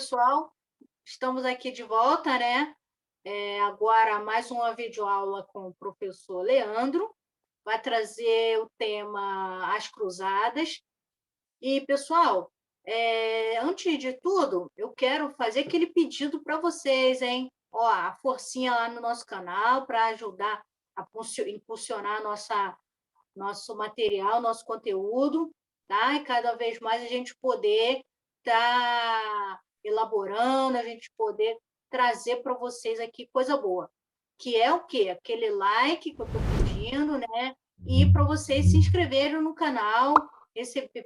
pessoal, estamos aqui de volta, né? Agora, mais uma videoaula com o professor Leandro. Vai trazer o tema As Cruzadas. E, pessoal, antes de tudo, eu quero fazer aquele pedido para vocês, hein? Ó, a forcinha lá no nosso canal para ajudar a impulsionar nosso material, nosso conteúdo, tá? E cada vez mais a gente poder estar elaborando, a gente poder trazer para vocês aqui coisa boa. Que é o quê? Aquele like que eu estou pedindo, né? E para vocês se inscreverem no canal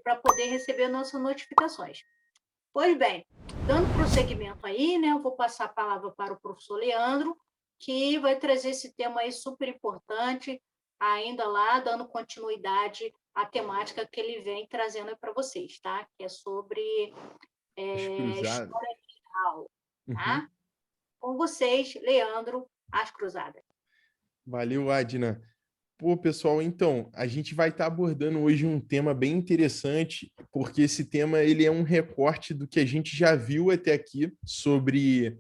para poder receber nossas notificações. Pois bem, dando prosseguimento aí, né? Eu vou passar a palavra para o professor Leandro, que vai trazer esse tema aí super importante, ainda lá, dando continuidade à temática que ele vem trazendo para vocês, tá? Que é sobre As cruzadas. história geral, Uhum. tá? Com vocês, Leandro, As Cruzadas. Valeu, Adna. Pô, pessoal, então, a gente vai estar abordando hoje um tema bem interessante, porque esse tema ele é um recorte do que a gente já viu até aqui sobre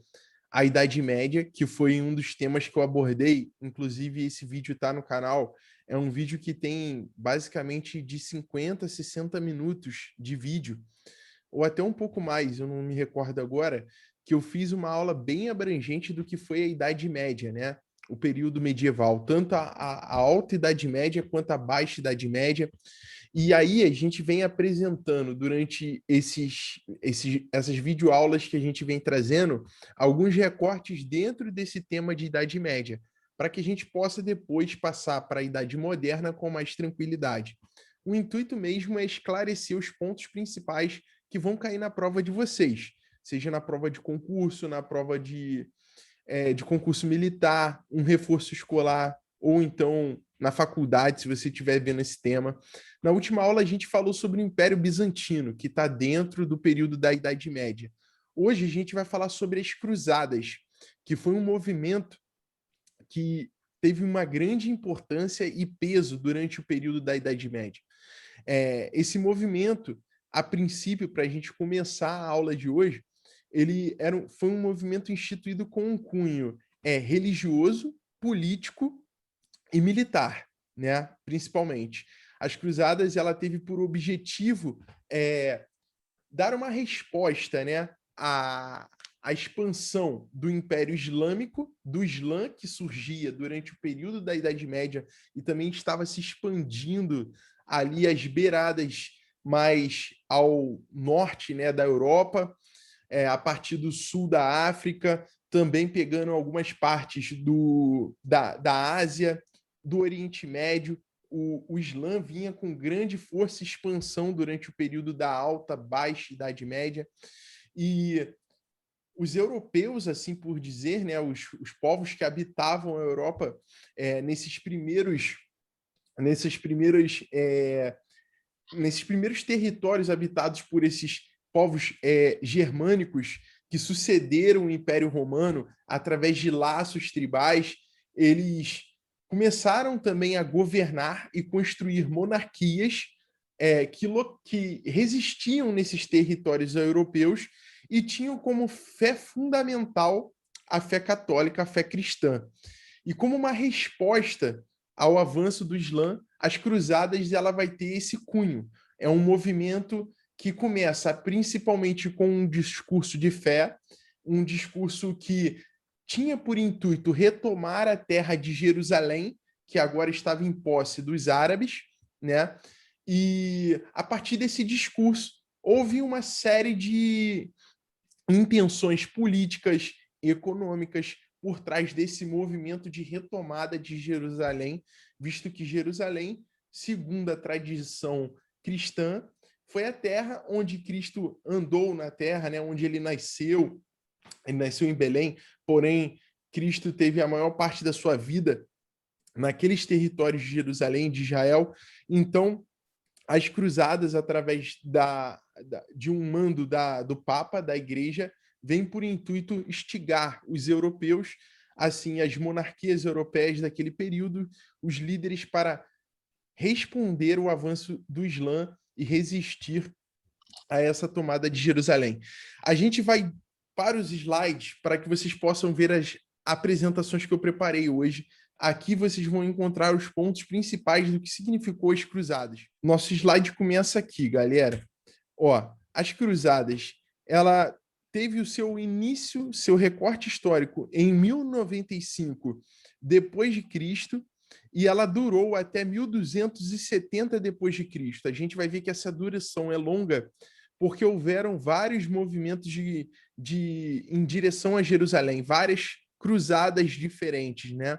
a Idade Média, que foi um dos temas que eu abordei. Inclusive, esse vídeo está no canal. É um vídeo que tem basicamente de 50 a 60 minutos de vídeo, ou até um pouco mais, eu não me recordo agora, que eu fiz uma aula bem abrangente do que foi a Idade Média, né? O período medieval, tanto a Alta Idade Média quanto a Baixa Idade Média. E aí a gente vem apresentando durante essas videoaulas que a gente vem trazendo alguns recortes dentro desse tema de Idade Média, para que a gente possa depois passar para a Idade Moderna com mais tranquilidade. O intuito mesmo é esclarecer os pontos principais que vão cair na prova de vocês, seja na prova de concurso, na prova de concurso militar, um reforço escolar, ou então na faculdade, se você estiver vendo esse tema. Na última aula, a gente falou sobre o Império Bizantino, que está dentro do período da Idade Média. Hoje, a gente vai falar sobre as Cruzadas, que foi um movimento que teve uma grande importância e peso durante o período da Idade Média. Esse movimento, a princípio, para a gente começar a aula de hoje, foi um movimento instituído com um cunho religioso, político e militar, né? Principalmente. As Cruzadas ela teve por objetivo dar uma resposta, né, à expansão do Império Islâmico, do Islã que surgia durante o período da Idade Média e também estava se expandindo ali às beiradas mais ao norte, né, da Europa, a partir do sul da África, também pegando algumas partes da Ásia, do Oriente Médio. O Islã vinha com grande força e expansão durante o período da Alta, Baixa Idade Média. E os europeus, assim por dizer, né, os povos que habitavam a Europa nesses primeiros territórios habitados por esses povos germânicos que sucederam o Império Romano através de laços tribais, eles começaram também a governar e construir monarquias que resistiam nesses territórios europeus e tinham como fé fundamental a fé católica, a fé cristã. E como uma resposta ao avanço do Islã, as cruzadas ela vai ter esse cunho. É um movimento que começa principalmente com um discurso de fé, um discurso que tinha por intuito retomar a terra de Jerusalém, que agora estava em posse dos árabes, né? E a partir desse discurso houve uma série de intenções políticas, econômicas por trás desse movimento de retomada de Jerusalém, visto que Jerusalém, segundo a tradição cristã, foi a terra onde Cristo andou na terra, né, onde ele nasceu em Belém, porém Cristo teve a maior parte da sua vida naqueles territórios de Jerusalém, de Israel. Então, as cruzadas, através de um mando do Papa, da Igreja, vem por intuito instigar os europeus, assim, as monarquias europeias daquele período, os líderes para responder ao avanço do Islã e resistir a essa tomada de Jerusalém. A gente vai para os slides, para que vocês possam ver as apresentações que eu preparei hoje. Aqui vocês vão encontrar os pontos principais do que significou as cruzadas. Nosso slide começa aqui, galera. Ó, as cruzadas, ela teve o seu início, seu recorte histórico em 1095 depois de Cristo, e ela durou até 1270 depois de Cristo. A gente vai ver que essa duração é longa porque houveram vários movimentos em direção a Jerusalém, várias cruzadas diferentes, né?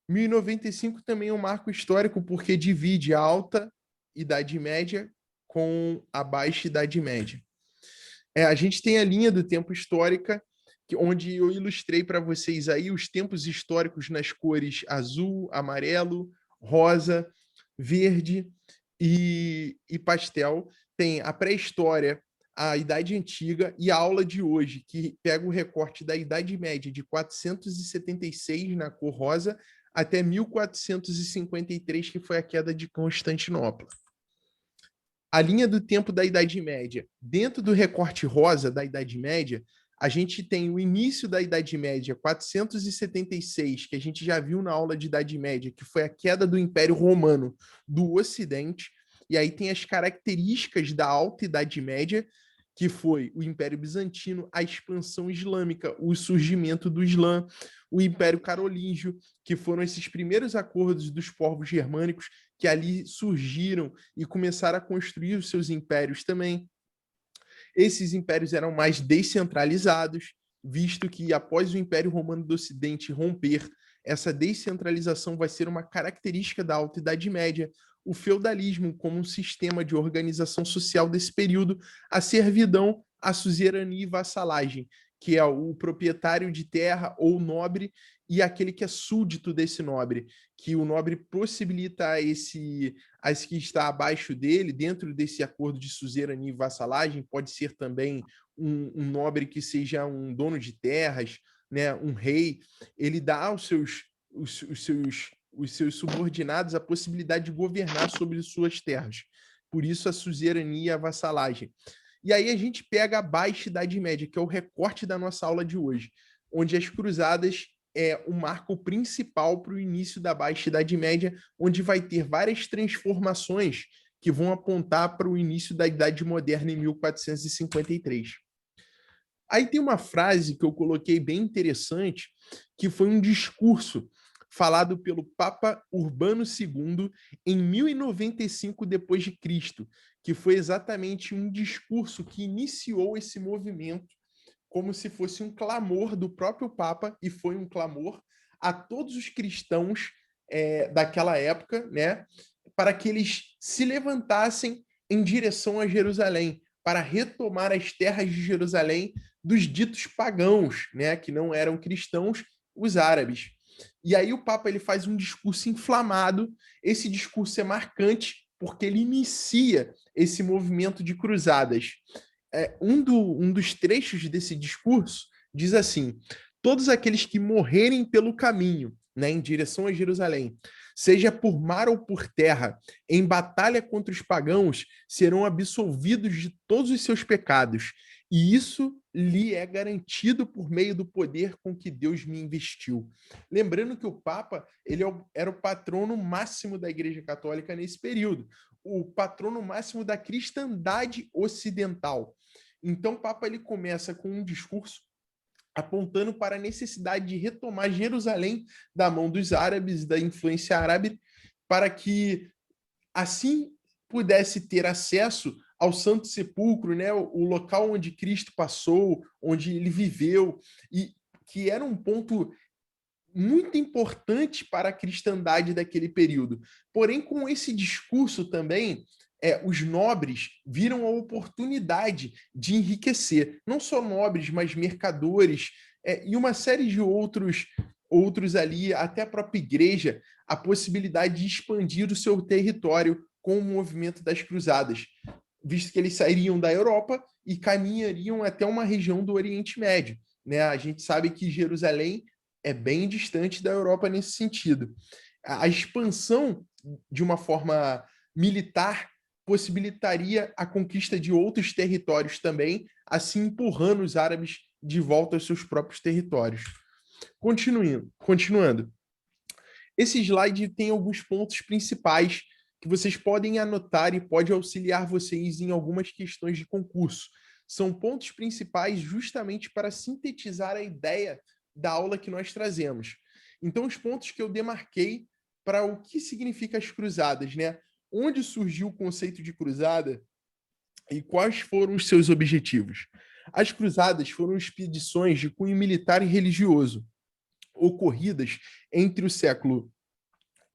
1095 também é um marco histórico porque divide a Alta Idade Média com a Baixa Idade Média. A gente tem a linha do tempo histórica, onde eu ilustrei para vocês aí os tempos históricos nas cores azul, amarelo, rosa, verde e pastel. Tem a pré-história, a Idade Antiga e a aula de hoje, que pega o recorte da Idade Média de 476 na cor rosa até 1453, que foi a queda de Constantinopla. A linha do tempo da Idade Média. Dentro do recorte rosa da Idade Média, a gente tem o início da Idade Média, 476, que a gente já viu na aula de Idade Média, que foi a queda do Império Romano do Ocidente. E aí tem as características da Alta Idade Média, que foi o Império Bizantino, a expansão islâmica, o surgimento do Islã, o Império Carolíngio, que foram esses primeiros acordos dos povos germânicos que ali surgiram e começaram a construir os seus impérios também. Esses impérios eram mais descentralizados, visto que após o Império Romano do Ocidente romper, essa descentralização vai ser uma característica da Alta Idade Média, o feudalismo como um sistema de organização social desse período, a servidão, a suzerania e vassalagem, que é o proprietário de terra ou nobre e aquele que é súdito desse nobre, que o nobre possibilita a esse que está abaixo dele, dentro desse acordo de suzerania e vassalagem, pode ser também um nobre que seja um dono de terras, né, um rei, ele dá aos seus subordinados a possibilidade de governar sobre suas terras. Por isso a suzerania e a vassalagem. E aí a gente pega a Baixa Idade Média, que é o recorte da nossa aula de hoje, onde as cruzadas é o marco principal para o início da Baixa Idade Média, onde vai ter várias transformações que vão apontar para o início da Idade Moderna em 1453. Aí tem uma frase que eu coloquei bem interessante, que foi um discurso falado pelo Papa Urbano II em 1095 depois de Cristo, que foi exatamente um discurso que iniciou esse movimento como se fosse um clamor do próprio Papa, e foi um clamor a todos os cristãos daquela época, né, para que eles se levantassem em direção a Jerusalém, para retomar as terras de Jerusalém dos ditos pagãos, né, que não eram cristãos, os árabes. E aí o Papa ele faz um discurso inflamado. Esse discurso é marcante porque ele inicia esse movimento de cruzadas. Um dos trechos desse discurso diz assim: todos aqueles que morrerem pelo caminho, né, em direção a Jerusalém, seja por mar ou por terra, em batalha contra os pagãos, serão absolvidos de todos os seus pecados. E isso lhe é garantido por meio do poder com que Deus me investiu. Lembrando que o Papa era o patrono máximo da Igreja Católica nesse período, o patrono máximo da cristandade ocidental. Então o Papa ele começa com um discurso apontando para a necessidade de retomar Jerusalém da mão dos árabes, da influência árabe, para que assim pudesse ter acesso ao Santo Sepulcro, né, o local onde Cristo passou, onde ele viveu, e que era um ponto muito importante para a cristandade daquele período. Porém, com esse discurso também, os nobres viram a oportunidade de enriquecer, não só nobres, mas mercadores, e uma série de outros ali, até a própria igreja, a possibilidade de expandir o seu território com o movimento das cruzadas, visto que eles sairiam da Europa e caminhariam até uma região do Oriente Médio, né? A gente sabe que Jerusalém é bem distante da Europa nesse sentido. A expansão de uma forma militar possibilitaria a conquista de outros territórios também, assim empurrando os árabes de volta aos seus próprios territórios. Continuando. Esse slide tem alguns pontos principais que vocês podem anotar e pode auxiliar vocês em algumas questões de concurso. São pontos principais justamente para sintetizar a ideia da aula que nós trazemos. Então, os pontos que eu demarquei para o que significa as cruzadas, né? Onde surgiu o conceito de cruzada e quais foram os seus objetivos? As cruzadas foram expedições de cunho militar e religioso, ocorridas entre o século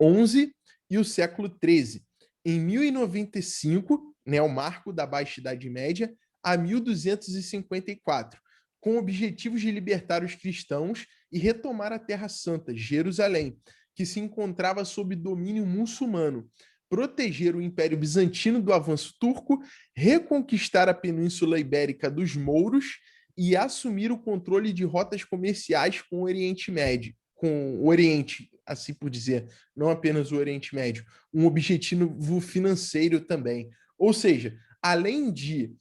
XI e o século XIII. Em 1095, né, o marco da Baixa Idade Média, a 1254, com objetivos de libertar os cristãos e retomar a Terra Santa, Jerusalém, que se encontrava sob domínio muçulmano, proteger o Império Bizantino do avanço turco, reconquistar a Península Ibérica dos mouros e assumir o controle de rotas comerciais com o Oriente Médio, com o Oriente, assim por dizer, não apenas o Oriente Médio, um objetivo financeiro também. Ou seja, além de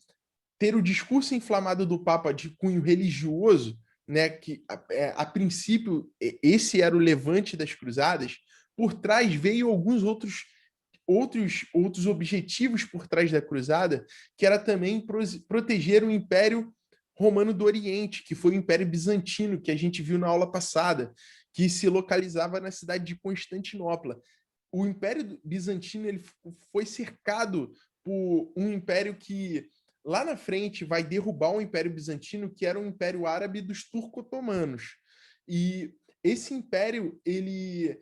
ter o discurso inflamado do Papa de cunho religioso, né, que a princípio esse era o levante das cruzadas, por trás veio alguns outros objetivos por trás da cruzada, que era também proteger o Império Romano do Oriente, que foi o Império Bizantino, que a gente viu na aula passada, que se localizava na cidade de Constantinopla. O Império Bizantino ele foi cercado por um império que lá na frente vai derrubar o Império Bizantino, que era o Império Árabe dos Turco-Otomanos. E esse império ele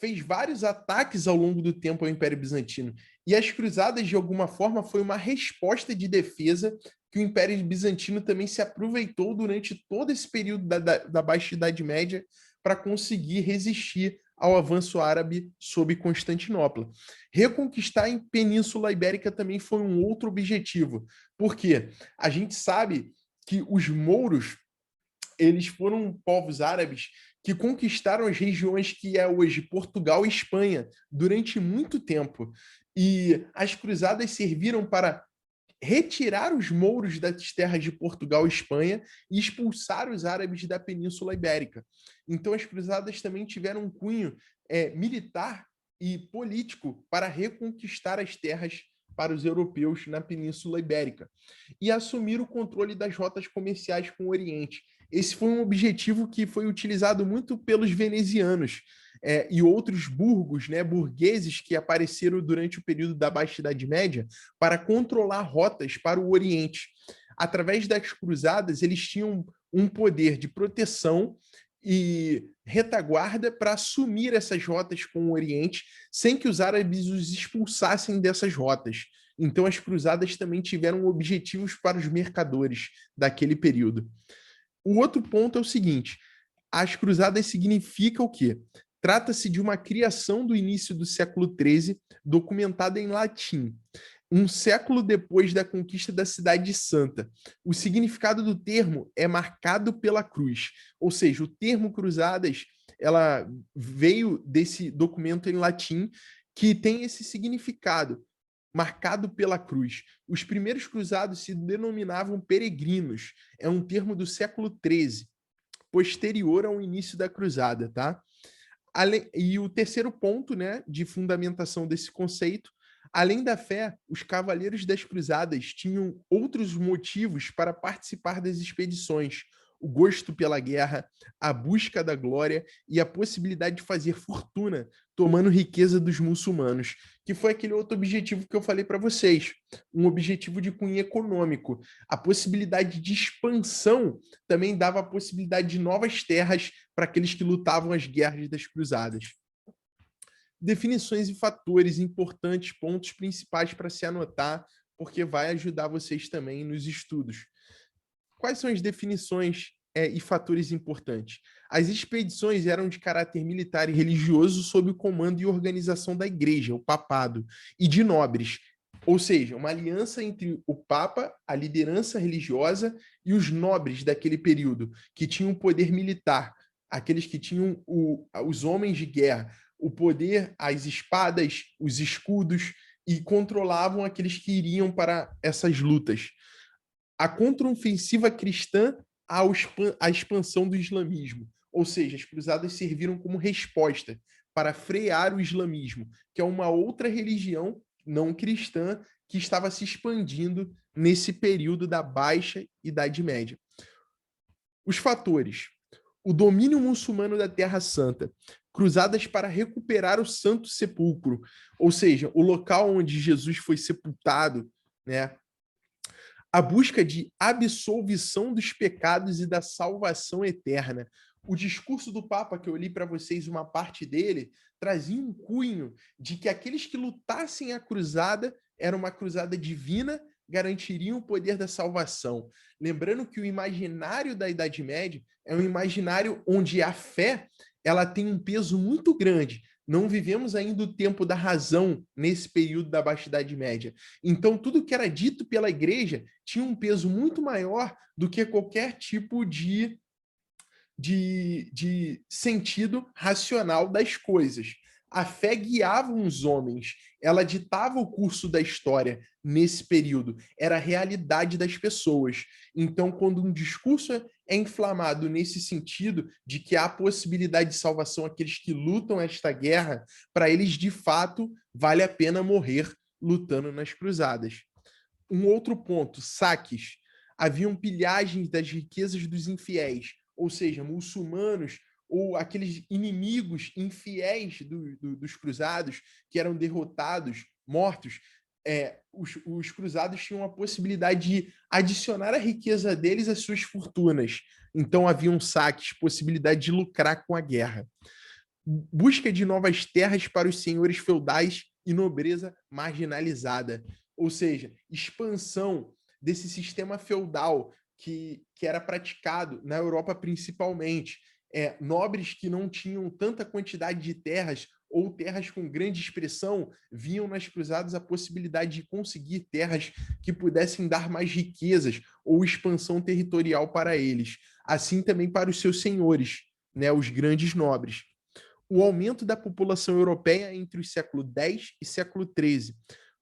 fez vários ataques ao longo do tempo ao Império Bizantino. E as cruzadas, de alguma forma, foi uma resposta de defesa que o Império Bizantino também se aproveitou durante todo esse período da Baixa Idade Média para conseguir resistir ao avanço árabe sob Constantinopla. Reconquistar a Península Ibérica também foi um outro objetivo. Por quê? A gente sabe que os mouros eles foram povos árabes que conquistaram as regiões que é hoje Portugal e Espanha durante muito tempo. E as cruzadas serviram para retirar os mouros das terras de Portugal e Espanha e expulsar os árabes da Península Ibérica. Então, as cruzadas também tiveram um cunho militar e político para reconquistar as terras para os europeus na Península Ibérica e assumir o controle das rotas comerciais com o Oriente. Esse foi um objetivo que foi utilizado muito pelos venezianos e outros burgos, né, burgueses que apareceram durante o período da Baixa Idade Média para controlar rotas para o Oriente. Através das cruzadas, eles tinham um poder de proteção e retaguarda para assumir essas rotas com o Oriente, sem que os árabes os expulsassem dessas rotas. Então, as cruzadas também tiveram objetivos para os mercadores daquele período. O outro ponto é o seguinte: as cruzadas significa o quê? Trata-se de uma criação do início do século XIII, documentada em latim, um século depois da conquista da Cidade Santa. O significado do termo é marcado pela cruz, ou seja, o termo cruzadas ela veio desse documento em latim que tem esse significado, marcado pela cruz. Os primeiros cruzados se denominavam peregrinos, é um termo do século XIII, posterior ao início da cruzada, tá? E o terceiro ponto, né, de fundamentação desse conceito, além da fé, os cavaleiros das cruzadas tinham outros motivos para participar das expedições: o gosto pela guerra, a busca da glória e a possibilidade de fazer fortuna, tomando riqueza dos muçulmanos, que foi aquele outro objetivo que eu falei para vocês, um objetivo de cunho econômico. A possibilidade de expansão também dava a possibilidade de novas terras para aqueles que lutavam as guerras das cruzadas. Definições e fatores importantes, pontos principais para se anotar, porque vai ajudar vocês também nos estudos. Quais são as definições e fatores importantes? As expedições eram de caráter militar e religioso sob o comando e organização da igreja, o papado, e de nobres, ou seja, uma aliança entre o Papa, a liderança religiosa e os nobres daquele período, que tinham poder militar, aqueles que tinham os homens de guerra, o poder, as espadas, os escudos, e controlavam aqueles que iriam para essas lutas. a contraofensiva cristã à expansão do islamismo. Ou seja, as cruzadas serviram como resposta para frear o islamismo, que é uma outra religião não cristã que estava se expandindo nesse período da Baixa Idade Média. Os fatores: o domínio muçulmano da Terra Santa, cruzadas para recuperar o Santo Sepulcro, ou seja, o local onde Jesus foi sepultado, né? A busca de absolvição dos pecados e da salvação eterna. O discurso do Papa, que eu li para vocês uma parte dele, trazia um cunho de que aqueles que lutassem a cruzada era uma cruzada divina, garantiriam o poder da salvação. Lembrando que o imaginário da Idade Média é um imaginário onde a fé ela tem um peso muito grande. Não vivemos ainda o tempo da razão nesse período da Baixa Idade Média. Então, tudo que era dito pela igreja tinha um peso muito maior do que qualquer tipo de sentido racional das coisas. A fé guiava os homens, ela ditava o curso da história nesse período, era a realidade das pessoas. Então, quando um discurso é inflamado nesse sentido de que há possibilidade de salvação àqueles que lutam esta guerra, para eles, de fato, vale a pena morrer lutando nas cruzadas. Um outro ponto, saques. Haviam pilhagens das riquezas dos infiéis, ou seja, muçulmanos ou aqueles inimigos infiéis dos cruzados que eram derrotados, mortos. Os cruzados tinham a possibilidade de adicionar a riqueza deles às suas fortunas. Então haviam saques, possibilidade de lucrar com a guerra. Busca de novas terras para os senhores feudais e nobreza marginalizada. Ou seja, expansão desse sistema feudal que era praticado na Europa principalmente. Nobres que não tinham tanta quantidade de terras ou terras com grande expressão viam nas cruzadas a possibilidade de conseguir terras que pudessem dar mais riquezas ou expansão territorial para eles. Assim também para os seus senhores, né, os grandes nobres. O aumento da população europeia entre o século X e século XIII.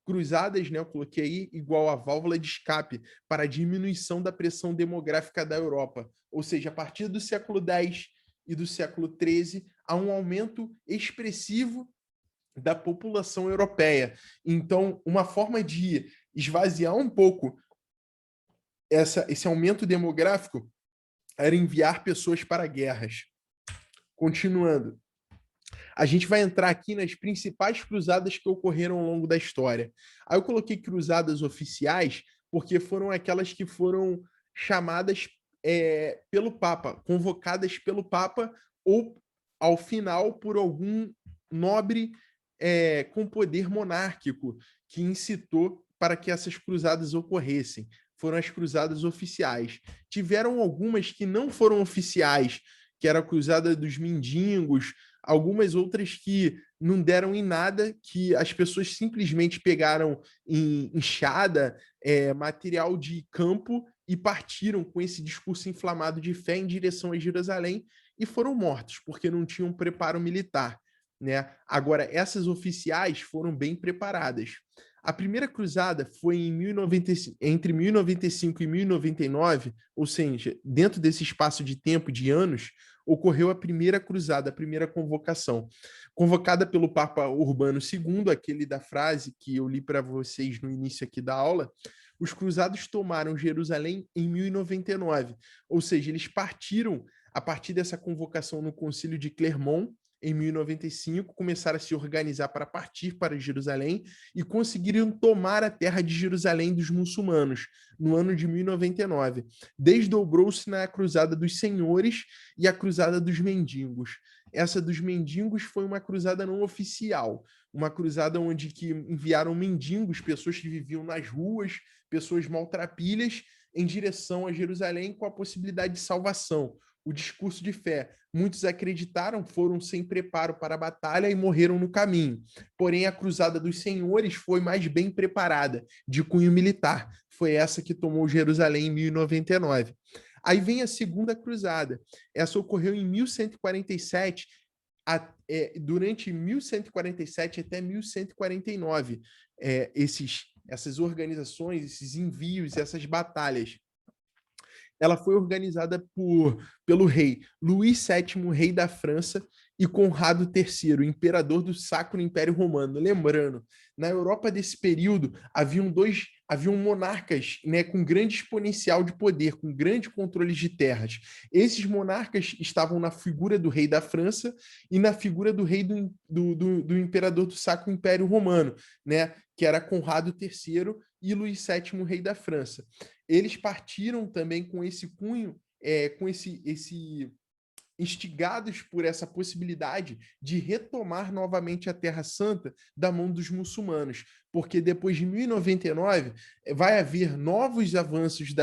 Cruzadas, né, eu coloquei aí, igual a válvula de escape para a diminuição da pressão demográfica da Europa. Ou seja, a partir do século X e do século XIII, há um aumento expressivo da população europeia. Então, uma forma de esvaziar um pouco esse aumento demográfico era enviar pessoas para guerras. Continuando. A gente vai entrar aqui nas principais cruzadas que ocorreram ao longo da história. Aí eu coloquei cruzadas oficiais, porque foram aquelas que foram chamadas pelo Papa, convocadas pelo Papa, ou ao final por algum nobre com poder monárquico que incitou para que essas cruzadas ocorressem. Foram as cruzadas oficiais. Tiveram algumas que não foram oficiais, que era a cruzada dos mendigos, algumas outras que não deram em nada, que as pessoas simplesmente pegaram em enxada, material de campo e partiram com esse discurso inflamado de fé em direção a Jerusalém e foram mortos, porque não tinham preparo militar. Né? Agora, essas oficiais foram bem preparadas. A primeira cruzada foi entre 1095 e 1099, ou seja, dentro desse espaço de tempo, de anos, ocorreu a primeira cruzada, a primeira convocação, convocada pelo Papa Urbano II, aquele da frase que eu li para vocês no início aqui da aula. Os cruzados tomaram Jerusalém em 1099, ou seja, eles partiram a partir dessa convocação no Concílio de Clermont, em 1095, começaram a se organizar para partir para Jerusalém e conseguiram tomar a terra de Jerusalém dos muçulmanos no ano de 1099. Desdobrou-se na Cruzada dos Senhores e a Cruzada dos Mendigos. Essa dos Mendigos foi uma cruzada não oficial, uma cruzada onde que enviaram mendigos, pessoas que viviam nas ruas, pessoas maltrapilhas, em direção a Jerusalém com a possibilidade de salvação. O discurso de fé. Muitos acreditaram, foram sem preparo para a batalha e morreram no caminho. Porém, a Cruzada dos Senhores foi mais bem preparada, de cunho militar. Foi essa que tomou Jerusalém em 1099. Aí vem a Segunda Cruzada. Essa ocorreu em 1147, durante 1147 até 1149. Essas organizações, esses envios, essas batalhas. ela foi organizada pelo rei Luís VII, rei da França, e Conrado III, imperador do Sacro Império Romano. Lembrando, na Europa desse período, haviam monarcas, né, com grande exponencial de poder, com grande controle de terras. Esses monarcas estavam na figura do rei da França e na figura do rei do imperador do Sacro Império Romano, né, que era Conrado III e Luís VII, rei da França. Eles partiram também com esse cunho, com esse instigados por essa possibilidade de retomar novamente a Terra Santa da mão dos muçulmanos, porque depois de 1099 vai haver novos avanços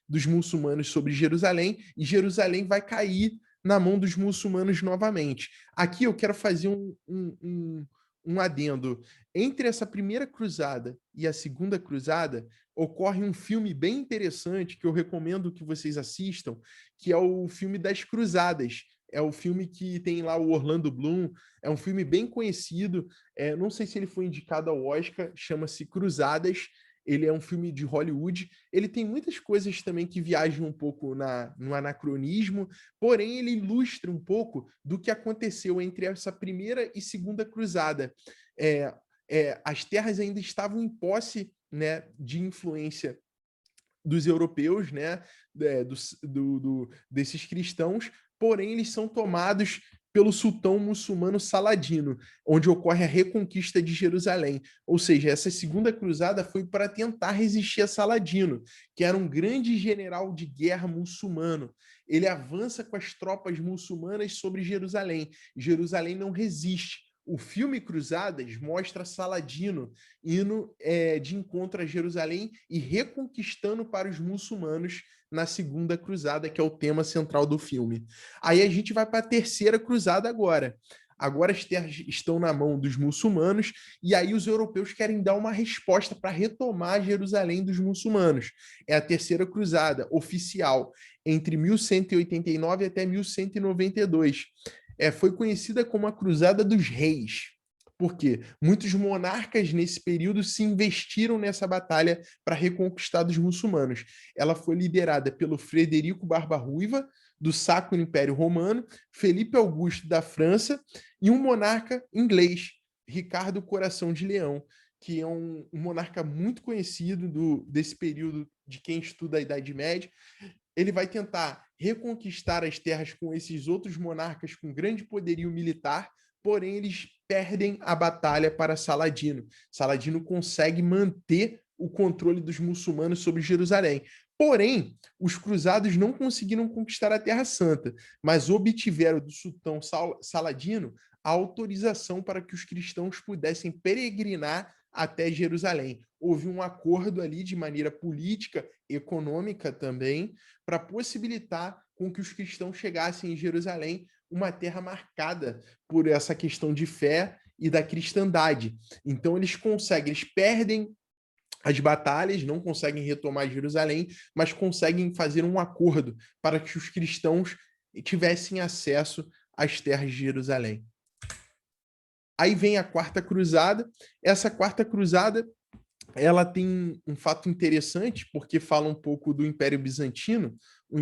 dos muçulmanos sobre Jerusalém, e Jerusalém vai cair na mão dos muçulmanos novamente. Aqui eu quero fazer um adendo. Entre essa primeira cruzada e a segunda cruzada, ocorre um filme bem interessante que eu recomendo que vocês assistam, que é o filme das Cruzadas. É o filme que tem lá o Orlando Bloom, é um filme bem conhecido, não sei se ele foi indicado ao Oscar, chama-se Cruzadas, ele é um filme de Hollywood, ele tem muitas coisas também que viajam um pouco no anacronismo, porém ele ilustra um pouco do que aconteceu entre essa primeira e segunda cruzada. As terras ainda estavam em posse, né, de influência dos europeus, né, desses cristãos, porém eles são tomados pelo sultão muçulmano Saladino, onde ocorre a reconquista de Jerusalém. Ou seja, essa segunda cruzada foi para tentar resistir a Saladino, que era um grande general de guerra muçulmano. Ele avança com as tropas muçulmanas sobre Jerusalém. Jerusalém não resiste. O filme Cruzadas mostra Saladino indo de encontro a Jerusalém e reconquistando para os muçulmanos na segunda cruzada, que é o tema central do filme. Aí a gente vai para a terceira cruzada agora. Agora as terras estão na mão dos muçulmanos e aí os europeus querem dar uma resposta para retomar Jerusalém dos muçulmanos. É a terceira cruzada oficial, entre 1189 até 1192. Foi conhecida como a Cruzada dos Reis. Por quê? Muitos monarcas nesse período se investiram nessa batalha para reconquistar os muçulmanos. Ela foi liderada pelo Frederico Barba-Ruiva, do Sacro Império Romano, Felipe Augusto da França e um monarca inglês, Ricardo Coração de Leão, que é um monarca muito conhecido desse período de quem estuda a Idade Média. Ele vai tentar reconquistar as terras com esses outros monarcas com grande poderio militar, porém eles perdem a batalha para Saladino. Saladino consegue manter o controle dos muçulmanos sobre Jerusalém. Porém, os cruzados não conseguiram conquistar a Terra Santa, mas obtiveram do sultão Saladino a autorização para que os cristãos pudessem peregrinar até Jerusalém. Houve um acordo ali de maneira política, econômica também, para possibilitar com que os cristãos chegassem em Jerusalém, uma terra marcada por essa questão de fé e da cristandade. Então eles perdem as batalhas, não conseguem retomar Jerusalém, mas conseguem fazer um acordo para que os cristãos tivessem acesso às terras de Jerusalém. Aí vem a Quarta Cruzada. Essa Quarta Cruzada, ela tem um fato interessante, porque fala um pouco do Império Bizantino, do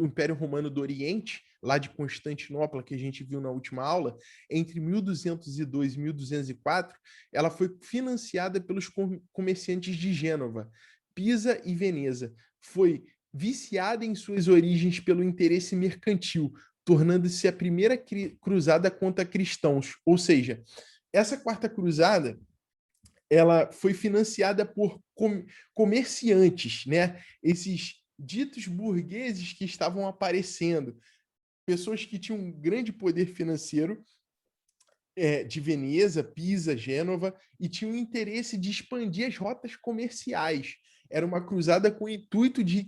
Império Romano do Oriente, lá de Constantinopla, que a gente viu na última aula, entre 1202 e 1204, ela foi financiada pelos comerciantes de Gênova, Pisa e Veneza. Foi viciada em suas origens pelo interesse mercantil, tornando-se a primeira cruzada contra cristãos. Ou seja, essa Quarta Cruzada ela foi financiada por comerciantes, né? Esses ditos burgueses que estavam aparecendo, pessoas que tinham um grande poder financeiro, de Veneza, Pisa, Gênova, e tinham interesse de expandir as rotas comerciais. Era uma cruzada com o intuito de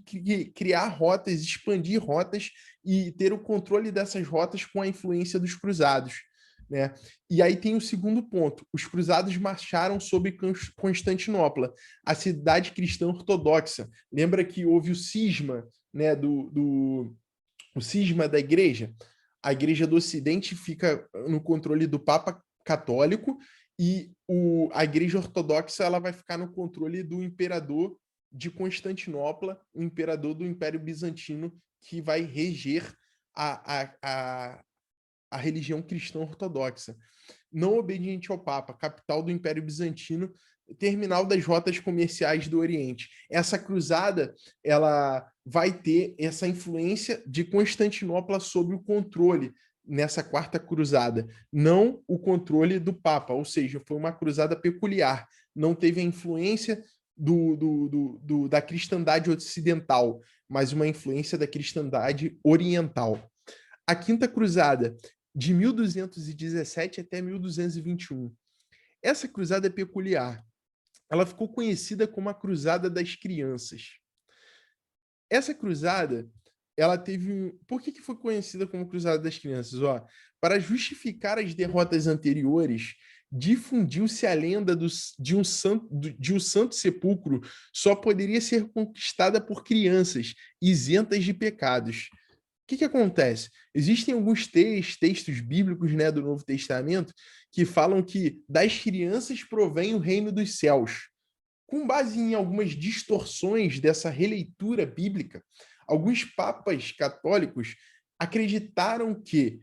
criar rotas, expandir rotas e ter o controle dessas rotas com a influência dos cruzados, né? E aí tem o segundo ponto. Os cruzados marcharam sobre Constantinopla, a cidade cristã ortodoxa. Lembra que houve o cisma, né, o cisma da igreja? A igreja do Ocidente fica no controle do Papa Católico e a igreja ortodoxa ela vai ficar no controle do imperador de Constantinopla, o imperador do Império Bizantino, que vai reger a religião cristã ortodoxa. Não obediente ao Papa, capital do Império Bizantino, terminal das rotas comerciais do Oriente. Essa cruzada, ela vai ter essa influência de Constantinopla sobre o controle nessa quarta cruzada, não o controle do Papa, ou seja, foi uma cruzada peculiar, não teve a influência da cristandade ocidental, mas uma influência da cristandade oriental. A Quinta Cruzada, de 1217 até 1221. Essa cruzada é peculiar. Ela ficou conhecida como a Cruzada das Crianças. Essa cruzada, ela teve... Por que foi conhecida como Cruzada das Crianças? Para justificar as derrotas anteriores, difundiu-se a lenda de um santo sepulcro só poderia ser conquistada por crianças isentas de pecados. O que acontece? Existem alguns textos bíblicos, né, do Novo Testamento que falam que das crianças provém o reino dos céus. Com base em algumas distorções dessa releitura bíblica, alguns papas católicos acreditaram que,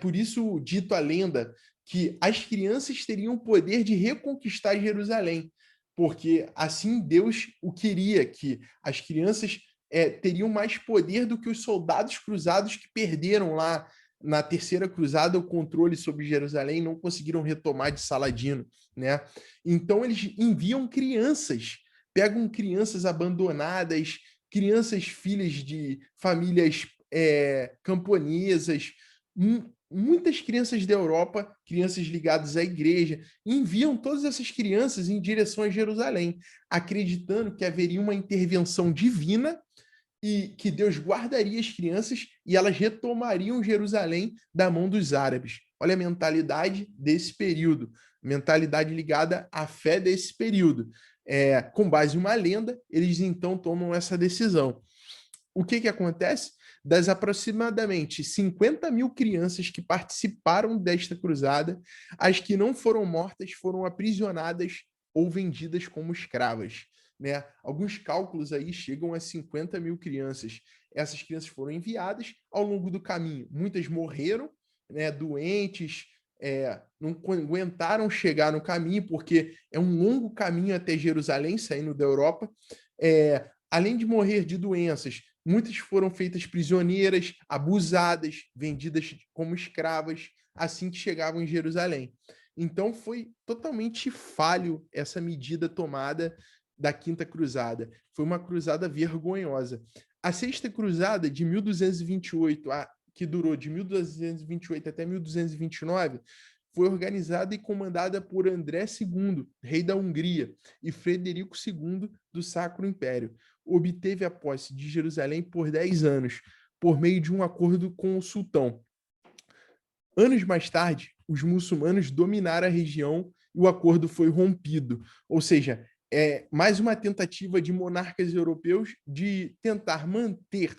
por isso dito a lenda, que as crianças teriam o poder de reconquistar Jerusalém, porque assim Deus o queria, que as crianças teriam mais poder do que os soldados cruzados que perderam lá na Terceira Cruzada o controle sobre Jerusalém, não conseguiram retomar de Saladino, né? Então eles enviam crianças, pegam crianças abandonadas, crianças filhas de famílias camponesas, muitas crianças da Europa, crianças ligadas à igreja, enviam todas essas crianças em direção a Jerusalém, acreditando que haveria uma intervenção divina e que Deus guardaria as crianças e elas retomariam Jerusalém da mão dos árabes. Olha a mentalidade desse período, mentalidade ligada à fé desse período. Com base em uma lenda, eles então tomam essa decisão. O que acontece? Das aproximadamente 50 mil crianças que participaram desta cruzada, as que não foram mortas foram aprisionadas ou vendidas como escravas. Né? Alguns cálculos aí chegam a 50 mil crianças. Essas crianças foram enviadas ao longo do caminho. Muitas morreram, né, doentes, não aguentaram chegar no caminho, porque é um longo caminho até Jerusalém, saindo da Europa. Além de morrer de doenças, muitas foram feitas prisioneiras, abusadas, vendidas como escravas, assim que chegavam em Jerusalém. Então foi totalmente falho essa medida tomada da Quinta Cruzada. Foi uma cruzada vergonhosa. A Sexta Cruzada, de 1228, que durou de 1228 até 1229, foi organizada e comandada por André II, rei da Hungria, e Frederico II, do Sacro Império. Obteve a posse de Jerusalém por 10 anos, por meio de um acordo com o sultão. Anos mais tarde, os muçulmanos dominaram a região e o acordo foi rompido. Ou seja, mais uma tentativa de monarcas europeus de tentar manter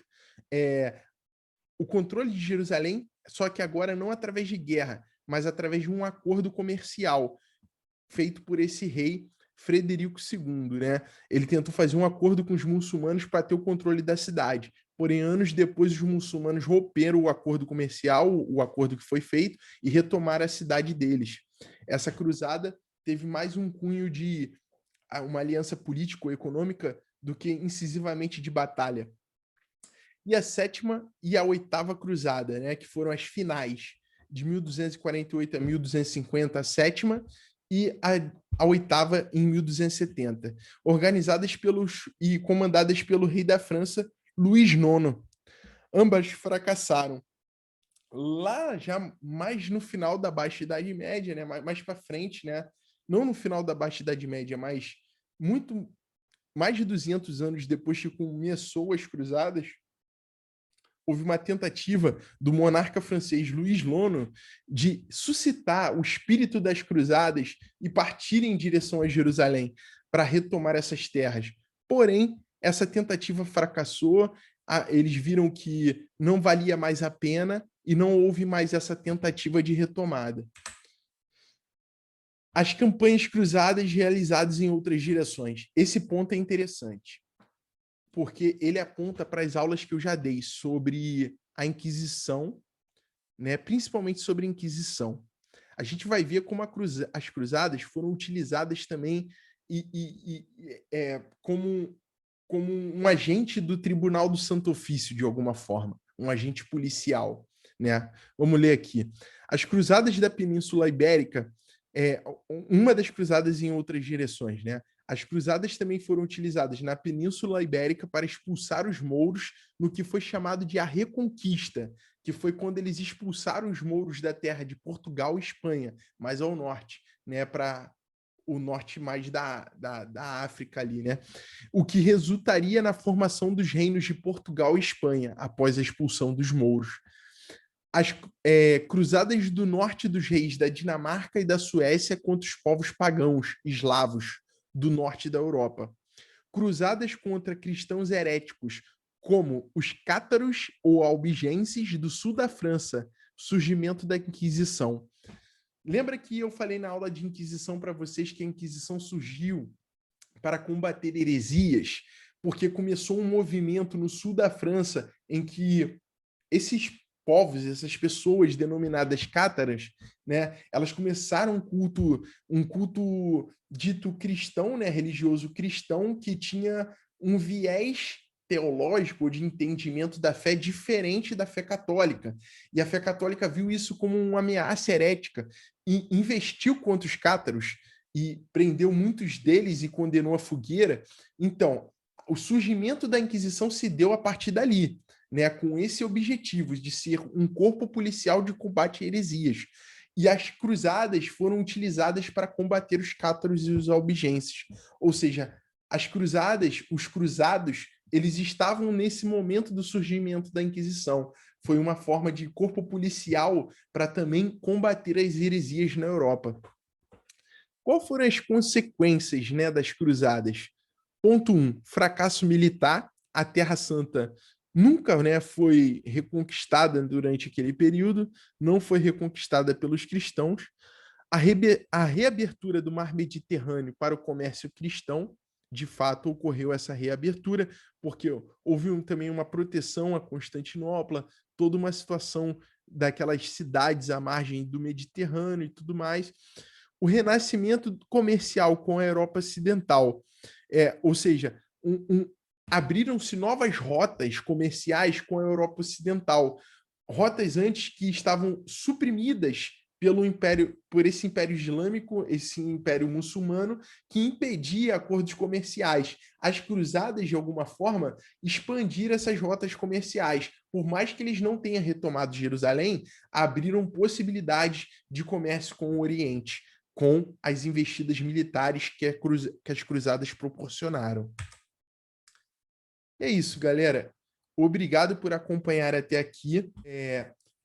o controle de Jerusalém, só que agora não através de guerra, mas através de um acordo comercial feito por esse rei Frederico II, né? Ele tentou fazer um acordo com os muçulmanos para ter o controle da cidade. Porém, anos depois, os muçulmanos romperam o acordo comercial, o acordo que foi feito, e retomaram a cidade deles. Essa cruzada teve mais um cunho de uma aliança político-econômica do que incisivamente de batalha. E a sétima e a oitava cruzada, né, que foram as finais, de 1248 a 1250, a sétima, e a oitava em 1270, organizadas e comandadas pelo rei da França, Luís IX. Ambas fracassaram. Lá, já mais no final da Baixa Idade Média, né, mais para frente, né, não no final da Baixa Idade Média, mas mais de 200 anos depois que começou as cruzadas, houve uma tentativa do monarca francês Luís IX de suscitar o espírito das cruzadas e partir em direção a Jerusalém para retomar essas terras. Porém, essa tentativa fracassou, eles viram que não valia mais a pena e não houve mais essa tentativa de retomada. As campanhas cruzadas realizadas em outras direções. Esse ponto é interessante, porque ele aponta para as aulas que eu já dei sobre a Inquisição, né? Principalmente sobre a Inquisição. A gente vai ver como as cruzadas foram utilizadas também como um agente do Tribunal do Santo Ofício, de alguma forma, um agente policial, né? Vamos ler aqui. As cruzadas da Península Ibérica, uma das cruzadas em outras direções, né? As cruzadas também foram utilizadas na Península Ibérica para expulsar os mouros no que foi chamado de a Reconquista, que foi quando eles expulsaram os mouros da terra de Portugal e Espanha, mais ao norte, né, para o norte mais da África ali, né? O que resultaria na formação dos reinos de Portugal e Espanha, após a expulsão dos mouros. As cruzadas do norte dos reis da Dinamarca e da Suécia contra os povos pagãos, eslavos, do norte da Europa. Cruzadas contra cristãos heréticos, como os cátaros ou albigenses do sul da França, surgimento da Inquisição. Lembra que eu falei na aula de Inquisição para vocês que a Inquisição surgiu para combater heresias, porque começou um movimento no sul da França em que esses povos, essas pessoas denominadas cátaras, né, elas começaram um culto dito cristão, né, religioso cristão, que tinha um viés teológico, de entendimento da fé diferente da fé católica. E a fé católica viu isso como uma ameaça herética e investiu contra os cátaros e prendeu muitos deles e condenou à fogueira. Então, o surgimento da Inquisição se deu a partir dali, né, com esse objetivo de ser um corpo policial de combate a heresias. E as cruzadas foram utilizadas para combater os cátaros e os albigenses. Ou seja, as cruzadas, os cruzados, eles estavam nesse momento do surgimento da Inquisição. Foi uma forma de corpo policial para também combater as heresias na Europa. Qual foram as consequências, né, das cruzadas? Ponto 1, fracasso militar. A Terra Santa nunca, né, foi reconquistada durante aquele período, não foi reconquistada pelos cristãos. A reabertura do mar Mediterrâneo para o comércio cristão, de fato ocorreu essa reabertura, porque houve também uma proteção a Constantinopla, toda uma situação daquelas cidades à margem do Mediterrâneo e tudo mais. O renascimento comercial com a Europa Ocidental, ou seja, abriram-se novas rotas comerciais com a Europa Ocidental, rotas antes que estavam suprimidas por esse império islâmico, esse império muçulmano, que impedia acordos comerciais. As cruzadas, de alguma forma, expandiram essas rotas comerciais. Por mais que eles não tenham retomado Jerusalém, abriram possibilidades de comércio com o Oriente, com as investidas militares que as cruzadas proporcionaram. É isso, galera. Obrigado por acompanhar até aqui.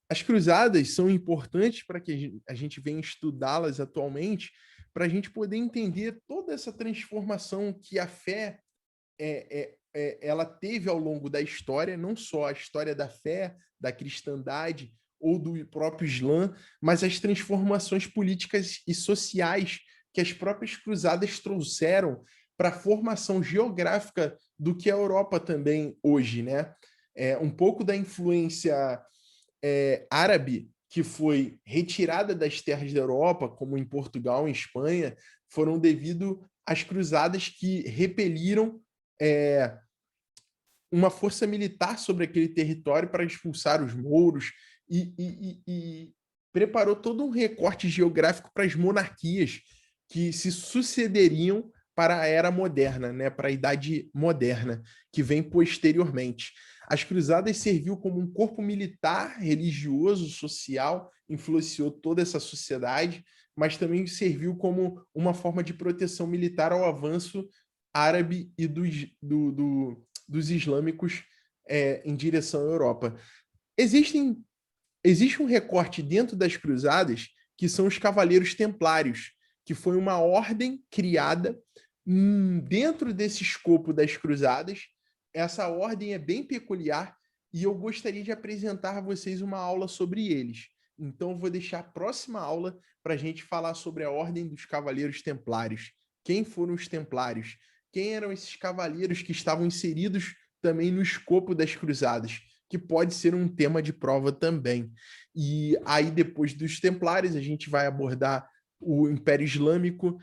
As cruzadas são importantes para que a gente venha estudá-las atualmente, para a gente poder entender toda essa transformação que a fé ela teve ao longo da história, não só a história da fé, da cristandade ou do próprio Islã, mas as transformações políticas e sociais que as próprias cruzadas trouxeram para a formação geográfica do que é a Europa também hoje, né? Um pouco da influência árabe que foi retirada das terras da Europa, como em Portugal, em Espanha, foram devido às cruzadas que repeliram uma força militar sobre aquele território para expulsar os mouros e preparou todo um recorte geográfico para as monarquias que se sucederiam para a era moderna, né, para a Idade Moderna, que vem posteriormente. As cruzadas serviu como um corpo militar, religioso, social, influenciou toda essa sociedade, mas também serviu como uma forma de proteção militar ao avanço árabe e dos islâmicos em direção à Europa. Existe um recorte dentro das cruzadas que são os Cavaleiros Templários, que foi uma ordem criada dentro desse escopo das cruzadas. Essa ordem é bem peculiar e eu gostaria de apresentar a vocês uma aula sobre eles. Então, eu vou deixar a próxima aula para a gente falar sobre a Ordem dos Cavaleiros Templários. Quem foram os Templários? Quem eram esses cavaleiros que estavam inseridos também no escopo das Cruzadas? Que pode ser um tema de prova também. E aí, depois dos Templários, a gente vai abordar o Império Islâmico,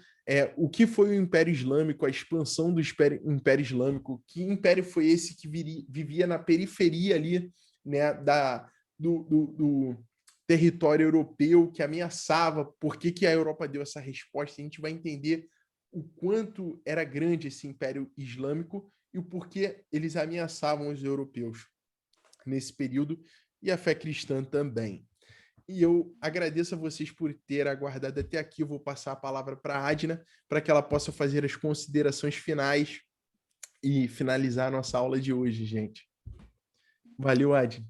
o que foi o Império Islâmico, a expansão do Império Islâmico, que império foi esse que vivia na periferia ali, né, do território europeu, que ameaçava, por que a Europa deu essa resposta, a gente vai entender o quanto era grande esse Império Islâmico e o porquê eles ameaçavam os europeus nesse período, e a fé cristã também. E eu agradeço a vocês por ter aguardado até aqui. Eu vou passar a palavra para a Adna, para que ela possa fazer as considerações finais e finalizar a nossa aula de hoje, gente. Valeu, Adna.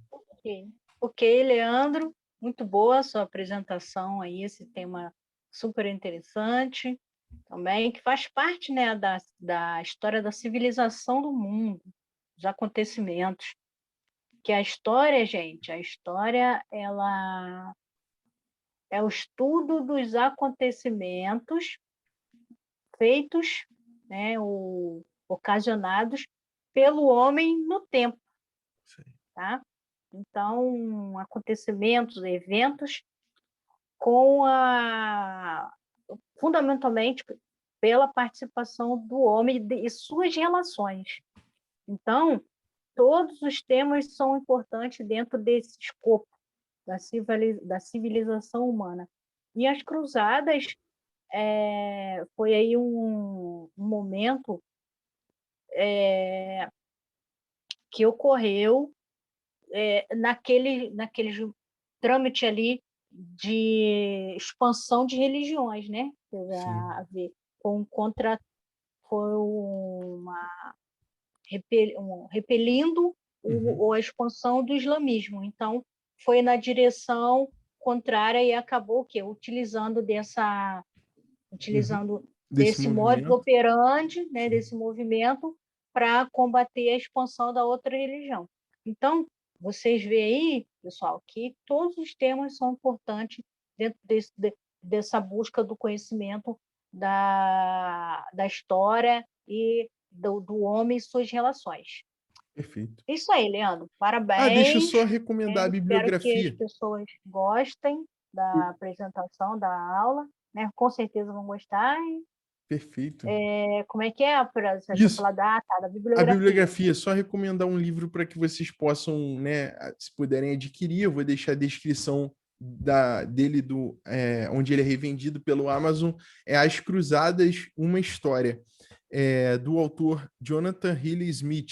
Ok, Leandro. Muito boa a sua apresentação aí, esse tema super interessante também, que faz parte, né, da história da civilização do mundo, dos acontecimentos. Que a história, gente, ela é o estudo dos acontecimentos feitos, né, ocasionados pelo homem no tempo, tá? Então, acontecimentos, eventos fundamentalmente pela participação do homem e suas relações. Então, todos os temas são importantes dentro desse escopo da civilização humana. E as cruzadas foi aí um momento que ocorreu naquele trâmite ali de expansão de religiões, né? A ver foi repelindo a expansão do islamismo. Então, foi na direção contrária e acabou utilizando desse modus operandi, né, desse movimento, para combater a expansão da outra religião. Então, vocês veem aí, pessoal, que todos os temas são importantes dentro dessa busca do conhecimento da história e do homem e suas relações. Perfeito. Isso aí, Leandro. Parabéns. Deixa eu só recomendar a bibliografia. Espero que as pessoas gostem da apresentação, da aula, né? Com certeza vão gostar. Perfeito. Como é que é? Isso. Falar da bibliografia. A bibliografia, só recomendar um livro para que vocês possam, né, se puderem adquirir. Eu vou deixar a descrição dele, onde ele é revendido pelo Amazon. É As Cruzadas, Uma História, do autor Jonathan Riley Smith.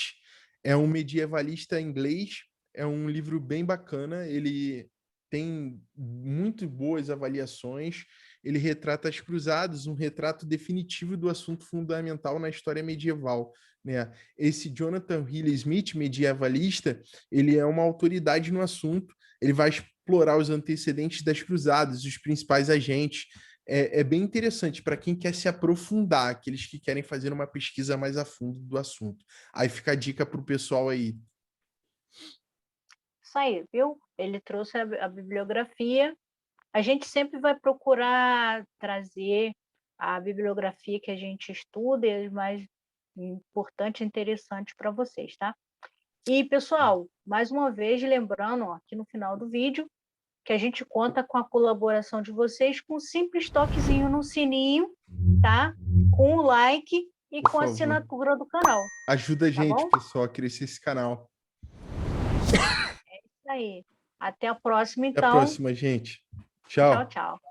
É um medievalista inglês, é um livro bem bacana, ele tem muito boas avaliações, ele retrata as cruzadas, um retrato definitivo do assunto fundamental na história medieval, né? Esse Jonathan Riley Smith, medievalista, ele é uma autoridade no assunto, ele vai explorar os antecedentes das cruzadas, os principais agentes. É bem interessante para quem quer se aprofundar, aqueles que querem fazer uma pesquisa mais a fundo do assunto. Aí fica a dica para o pessoal aí. Isso aí, viu? Ele trouxe a bibliografia. A gente sempre vai procurar trazer a bibliografia que a gente estuda e as mais importantes e interessantes para vocês, tá? E, pessoal, mais uma vez, lembrando, aqui no final do vídeo, que a gente conta com a colaboração de vocês com um simples toquezinho no sininho, tá? Com o like e com a assinatura do canal. Ajuda a gente, pessoal, a crescer esse canal. É isso aí. Até a próxima, então. Até a próxima, gente. Tchau. Tchau, tchau.